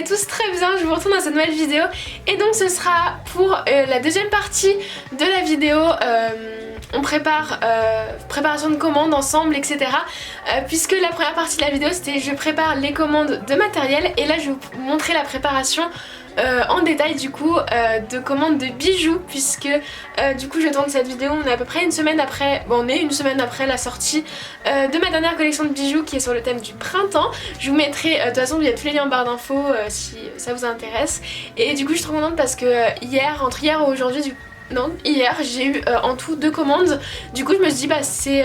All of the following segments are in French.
Tous très bien, je vous retrouve dans cette nouvelle vidéo et donc ce sera pour la deuxième partie de la vidéo. On prépare préparation de commandes ensemble, etc. Puisque la première partie de la vidéo c'était je prépare les commandes de matériel, et là je vais vous montrer la préparation en détail du coup de commandes de bijoux, puisque du coup je tourne cette vidéo, on est à peu près une semaine après, bon on est une semaine après la sortie de ma dernière collection de bijoux qui est sur le thème du printemps. Je vous mettrai de toute façon il y a tous les liens en barre d'infos si ça vous intéresse. Et du coup je suis trop contente parce que entre hier et aujourd'hui hier j'ai eu en tout 2 commandes. Du coup je me suis dit bah c'est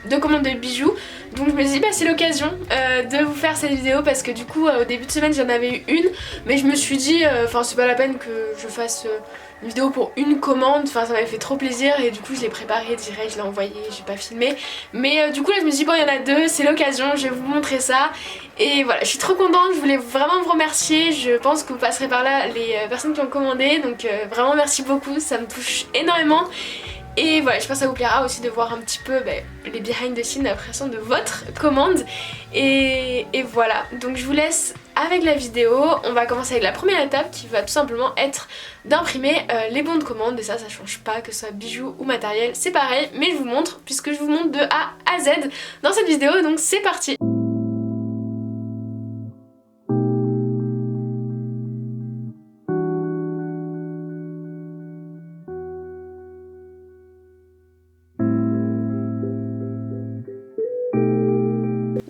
2 commandes de bijoux, donc je me suis dit bah c'est l'occasion de vous faire cette vidéo, parce que du coup au début de semaine j'en avais eu une, mais je me suis dit enfin c'est pas la peine que je fasse une vidéo pour une commande, enfin ça m'avait fait trop plaisir et du coup je l'ai préparée direct, je l'ai envoyée, j'ai pas filmé, mais du coup là je me suis dit bon il y en a 2, c'est l'occasion, je vais vous montrer ça. Et voilà, je suis trop contente, je voulais vraiment vous remercier, je pense que vous passerez par là les personnes qui ont commandé, donc vraiment merci beaucoup, ça me touche énormément. Et voilà, je pense que ça vous plaira aussi de voir un petit peu les behind the scenes, l'impression de votre commande. Et voilà, donc je vous laisse avec la vidéo. On va commencer avec la première étape qui va tout simplement être d'imprimer les bons de commande. Et ça change pas, que ce soit bijoux ou matériel, c'est pareil. Mais je vous montre, puisque je vous montre de A à Z dans cette vidéo, donc c'est parti.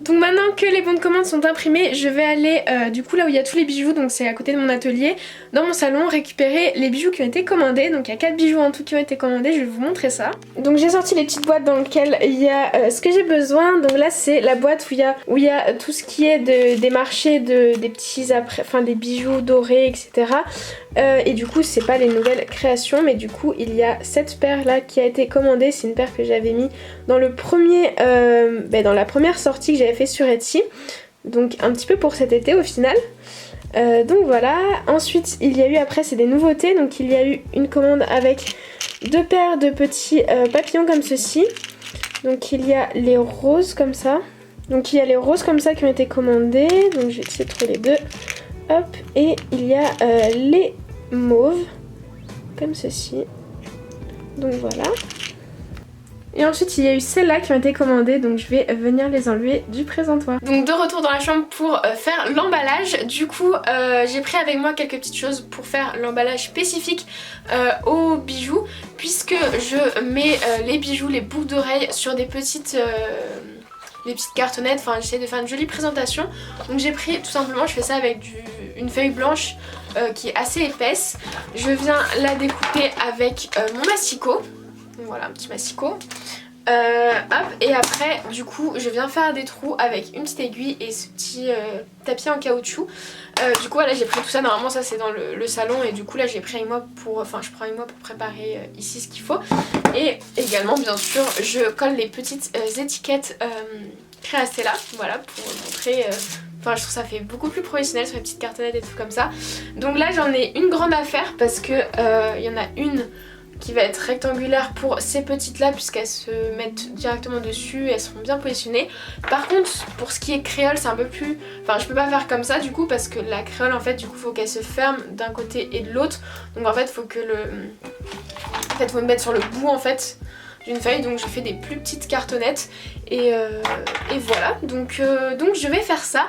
Donc maintenant que les bons de commande sont imprimés, je vais aller du coup là où il y a tous les bijoux, donc c'est à côté de mon atelier, dans mon salon, récupérer les bijoux qui ont été commandés. Donc il y a 4 bijoux en tout qui ont été commandés, je vais vous montrer ça. Donc j'ai sorti les petites boîtes dans lesquelles il y a ce que j'ai besoin. Donc là c'est la boîte où il y a tout ce qui est des marchés, des petits des bijoux dorés, etc. Et du coup c'est pas les nouvelles créations, mais du coup il y a cette paire là qui a été commandée. C'est une paire que j'avais mis dans le premier dans la première sortie que j'avais fait sur Etsy, donc un petit peu pour cet été au final. Donc voilà, ensuite il y a eu, après c'est des nouveautés, donc il y a eu une commande avec 2 paires de petits papillons comme ceci. Donc il y a les roses comme ça, qui ont été commandés, donc je vais essayer de trouver les 2. Hop, et il y a les mauves comme ceci, donc voilà. Et ensuite il y a eu celles-là qui ont été commandées, donc je vais venir les enlever du présentoir. Donc de retour dans la chambre pour faire l'emballage. Du coup j'ai pris avec moi quelques petites choses pour faire l'emballage spécifique aux bijoux, puisque je mets les bijoux, les boucles d'oreilles sur des petites cartonnettes, enfin j'essaie de faire une jolie présentation. Donc j'ai pris tout simplement, je fais ça avec une feuille blanche qui est assez épaisse. Je viens la découper avec mon masticot. Donc voilà, un petit masticot. Hop, et après du coup je viens faire des trous avec une petite aiguille et ce petit tapis en caoutchouc. Du coup là j'ai pris tout ça, normalement ça c'est dans le salon, et du coup là j'ai pris avec moi je prends avec moi pour préparer ici ce qu'il faut. Et également bien sûr je colle les petites étiquettes Créastella, voilà, pour montrer je trouve ça fait beaucoup plus professionnel sur les petites cartonnettes et tout comme ça. Donc là j'en ai une grande affaire parce que il y en a une qui va être rectangulaire pour ces petites là, puisqu'elles se mettent directement dessus et elles seront bien positionnées. Par contre pour ce qui est créole c'est un peu plus, je peux pas faire comme ça du coup, parce que la créole en fait du coup faut qu'elle se ferme d'un côté et de l'autre. Donc en fait faut me mettre sur le bout en fait d'une feuille, donc je fais des plus petites cartonnettes et voilà, donc je vais faire ça.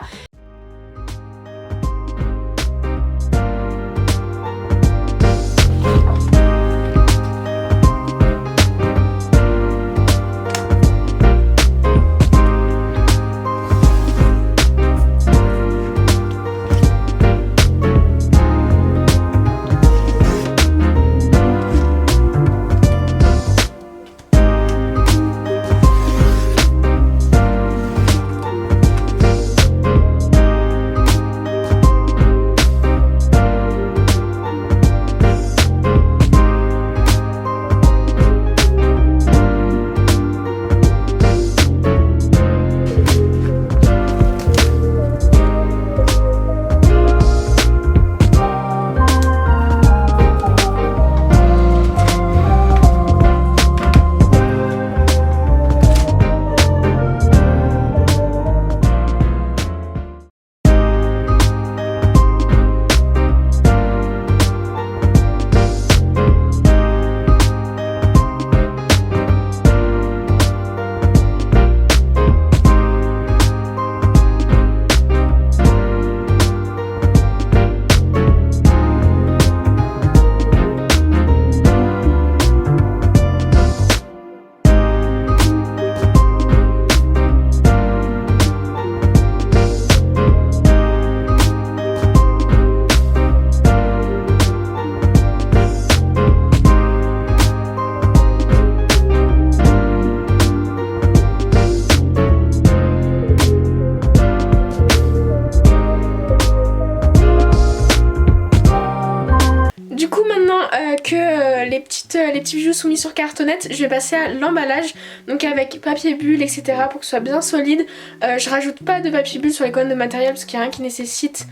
maintenant que les petits bijoux sont mis sur cartonnette, je vais passer à l'emballage, donc avec papier bulle, etc. pour que ce soit bien solide. Je rajoute pas de papier bulle sur les colonnes de matériel parce qu'il n'y a rien qui nécessite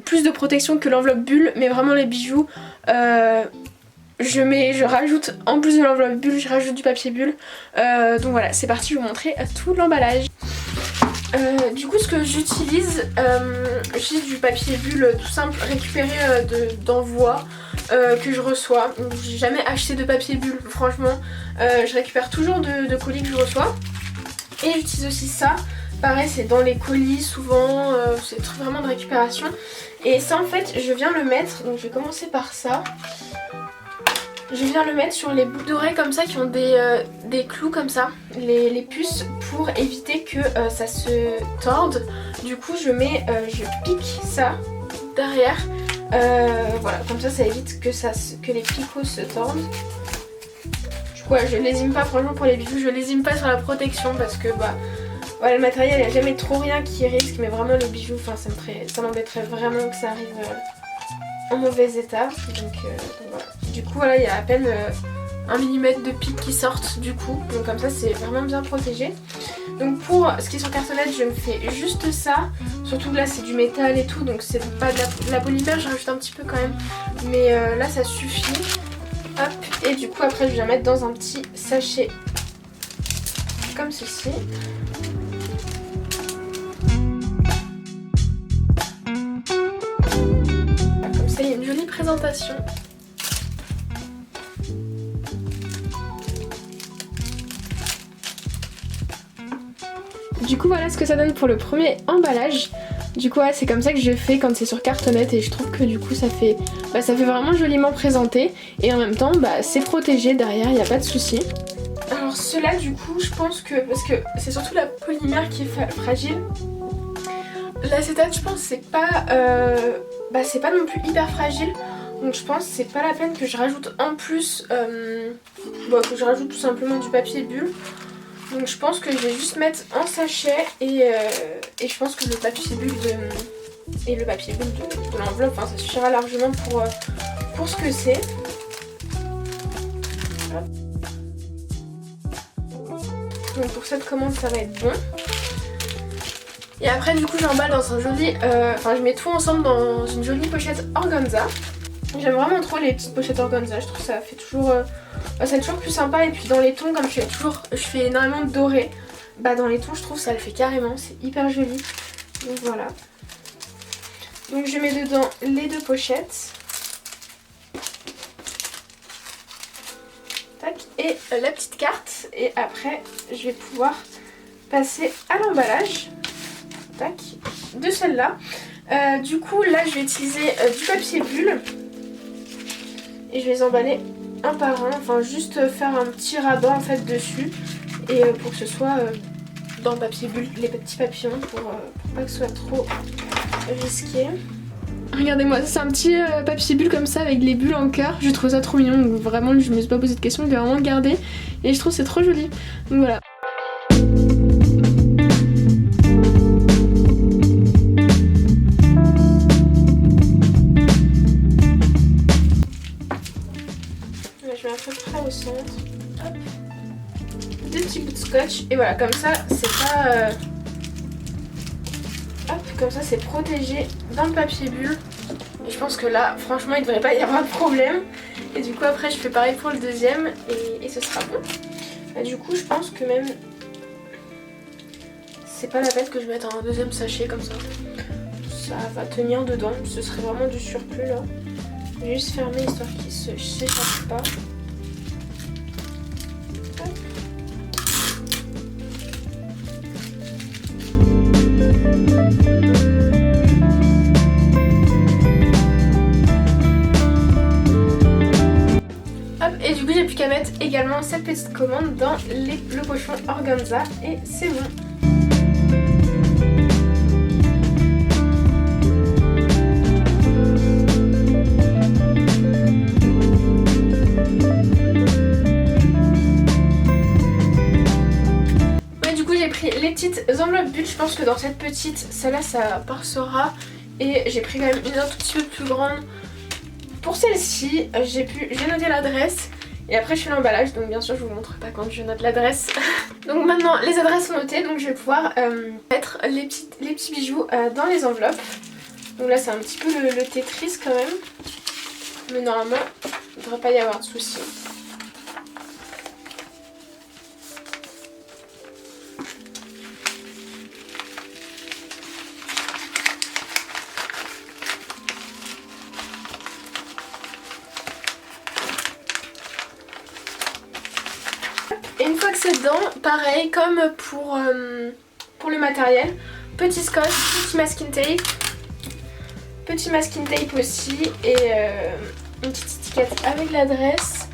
plus de protection que l'enveloppe bulle, mais vraiment les bijoux, je rajoute, en plus de l'enveloppe bulle, je rajoute du papier bulle. Donc voilà, c'est parti, je vais vous montrer tout l'emballage. Du coup, ce que j'utilise, j'utilise du papier bulle tout simple récupéré d'envoi que je reçois. J'ai jamais acheté de papier bulle, franchement. Je récupère toujours de colis que je reçois. Et j'utilise aussi ça. Pareil, c'est dans les colis souvent, c'est vraiment de récupération. Et ça, en fait, je viens le mettre. Donc je vais commencer par ça. Je viens le mettre sur les boucles d'oreilles comme ça qui ont des clous comme ça, les puces, pour éviter que ça se torde. Du coup je pique ça derrière, voilà, comme ça évite que les picots se tordent. Ouais, je lésime pas, franchement pour les bijoux, je lésime pas sur la protection parce que voilà, le matériel, il n'y a jamais trop rien qui risque, mais vraiment les bijoux, enfin ça m'embêterait vraiment que ça arrive en mauvais état. Donc voilà. Du coup voilà, il y a à peine 1 mm de pique qui sortent du coup. Donc comme ça c'est vraiment bien protégé. Donc pour ce qui est sur cartonnette, je me fais juste ça. Surtout là c'est du métal et tout, donc c'est pas de la polymère, je rajoute un petit peu quand même. Mais là ça suffit. Hop, et du coup après je viens mettre dans un petit sachet comme ceci. Comme ça il y a une jolie présentation. Du coup voilà ce que ça donne pour le premier emballage. Du coup ouais, c'est comme ça que je fais quand c'est sur cartonnette et je trouve que du coup ça fait vraiment joliment présenté et en même temps c'est protégé derrière, il n'y a pas de souci. Alors ceux-là du coup je pense que, parce que c'est surtout la polymère qui est fragile, l'acétate je pense c'est pas non plus hyper fragile. Donc je pense que c'est pas la peine que je rajoute en plus, que je rajoute tout simplement du papier bulle. Donc je pense que je vais juste mettre en sachet et je pense que le papier bulle de l'enveloppe, ça suffira largement pour ce que c'est. Donc pour cette commande ça va être bon. Et après du coup j'emballe dans un joli, je mets tout ensemble dans une jolie pochette organza. J'aime vraiment trop les petites pochettes organza, je trouve que ça fait toujours... c'est toujours plus sympa et puis dans les tons comme je fais énormément de doré, dans les tons je trouve ça le fait carrément, c'est hyper joli. Donc voilà. Donc je mets dedans les deux pochettes. Tac, et la petite carte et après je vais pouvoir passer à l'emballage. Tac, de celle-là. Du coup là je vais utiliser du papier bulle et je vais les emballer un par un, juste faire un petit rabat en fait dessus et pour que ce soit dans le papier bulle, les petits papillons pour pas que ce soit trop risqué. Regardez-moi, c'est un petit papier bulle comme ça avec les bulles en cœur, je trouve ça trop mignon, donc vraiment je me suis pas posé de questions, je l'ai vraiment gardé et je trouve c'est trop joli. Donc voilà. Je mets à peu près au centre. Hop. Deux petits bouts de scotch. Et voilà, comme ça, c'est pas... Hop, comme ça, c'est protégé dans le papier bulle. Et je pense que là, franchement, il devrait pas y avoir de problème. Et du coup, après, je fais pareil pour le deuxième. Et ce sera bon. Et du coup, je pense que même... C'est pas la peine que je mette un deuxième sachet comme ça. Ça va tenir dedans. Ce serait vraiment du surplus, là. Je vais juste fermer histoire qu'il se s'échappe pas. Hop, et du coup j'ai plus qu'à mettre également cette petite commande dans le pochon organza et c'est bon. Les petites enveloppes bulles, je pense que dans cette petite, celle-là ça passera. Et j'ai pris quand même une autre tout petit peu plus grande pour celle-ci, j'ai noté l'adresse. Et après je fais l'emballage, donc bien sûr je vous montre pas quand je note l'adresse. Donc maintenant les adresses sont notées, donc je vais pouvoir mettre les petits bijoux dans les enveloppes. Donc là c'est un petit peu le Tetris quand même. Mais normalement il ne devrait pas y avoir de soucis. Et une fois que c'est dedans, pareil comme pour le matériel, petit scotch, petit masking tape aussi et une petite étiquette avec l'adresse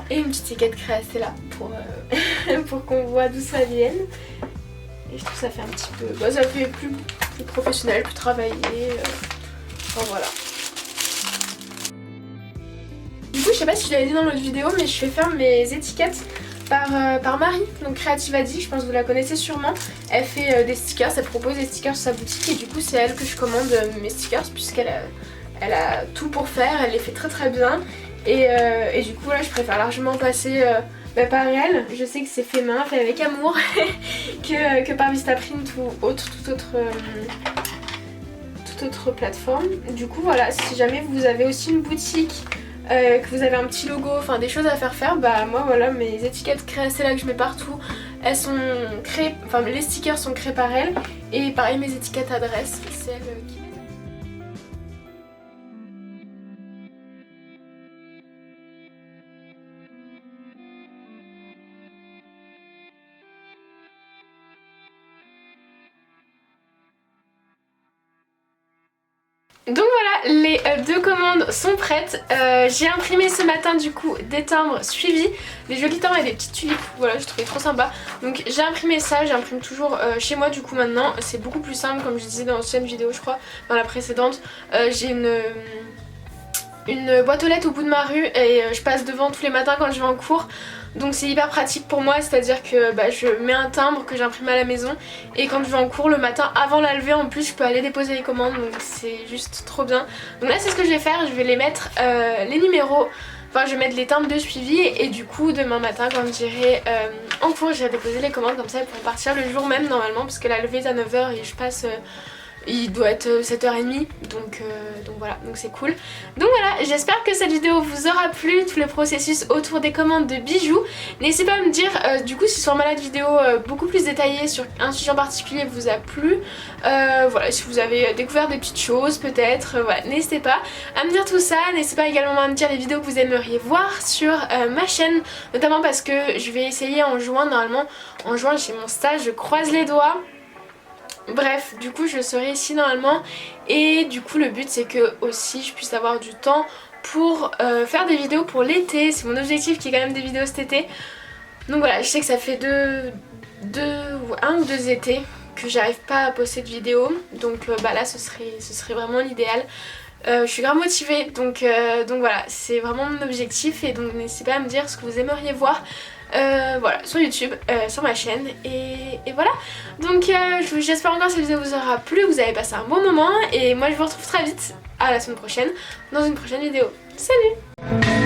et une petite étiquette créacée là pour, pour qu'on voit d'où ça vient. Et je trouve que ça fait un petit peu, bah, ça fait plus professionnel, plus travaillé, enfin voilà. Du coup je sais pas si je l'avais dit dans l'autre vidéo mais je fais faire mes étiquettes par Marie, donc Creative Addict, je pense que vous la connaissez sûrement. Elle fait des stickers, elle propose des stickers sur sa boutique et du coup c'est elle que je commande mes stickers puisqu'elle a tout pour faire, elle les fait très très bien et du coup là je préfère largement passer par elle. Je sais que c'est fait main, fait avec amour que par Vistaprint ou toute autre plateforme. Du coup voilà, si jamais vous avez aussi une boutique que vous avez un petit logo, enfin des choses à faire, bah moi voilà mes étiquettes créacées là que je mets partout, elles sont créées, enfin les stickers sont créés par elle et pareil mes étiquettes adresses, c'est elle qui les a. Donc voilà, les deux commandes sont prêtes. J'ai imprimé ce matin du coup des timbres suivis, des jolis timbres et des petites tulipes. Voilà, je trouvais trop sympa. Donc j'ai imprimé ça, j'imprime toujours chez moi du coup maintenant. C'est beaucoup plus simple comme je disais dans l'ancienne vidéo je crois, dans la précédente. J'ai une boîte aux lettres au bout de ma rue et je passe devant tous les matins quand je vais en cours. Donc c'est hyper pratique pour moi, c'est-à-dire que je mets un timbre que j'imprime à la maison et quand je vais en cours le matin avant la levée en plus je peux aller déposer les commandes, donc c'est juste trop bien. Donc là c'est ce que je vais faire, je vais les mettre les numéros, enfin je vais mettre les timbres de suivi et du coup demain matin quand j'irai en cours j'irai déposer les commandes, comme ça elles pourront partir le jour même normalement parce que la levée est à 9 h et je passe... il doit être 7 h 30 donc voilà, donc c'est cool. Donc voilà, j'espère que cette vidéo vous aura plu, tout le processus autour des commandes de bijoux. N'hésitez pas à me dire du coup si ce format de vidéo beaucoup plus détaillé sur un sujet en particulier vous a plu. Voilà, si vous avez découvert des petites choses peut-être, voilà, n'hésitez pas à me dire tout ça. N'hésitez pas également à me dire les vidéos que vous aimeriez voir sur ma chaîne, notamment parce que je vais essayer en juin, normalement en juin j'ai mon stage, je croise les doigts. Bref, du coup je serai ici normalement et du coup le but c'est que aussi je puisse avoir du temps pour faire des vidéos pour l'été. C'est mon objectif qui est quand même des vidéos cet été. Donc voilà, je sais que ça fait un ou deux étés que j'arrive pas à poster de vidéos. Donc là ce serait vraiment l'idéal. Je suis grave motivée donc voilà, c'est vraiment mon objectif et donc n'hésitez pas à me dire ce que vous aimeriez voir. Voilà, sur YouTube, sur ma chaîne et voilà. Donc j'espère encore que cette vidéo vous aura plu, vous avez passé un bon moment et moi je vous retrouve très vite à la semaine prochaine dans une prochaine vidéo. Salut!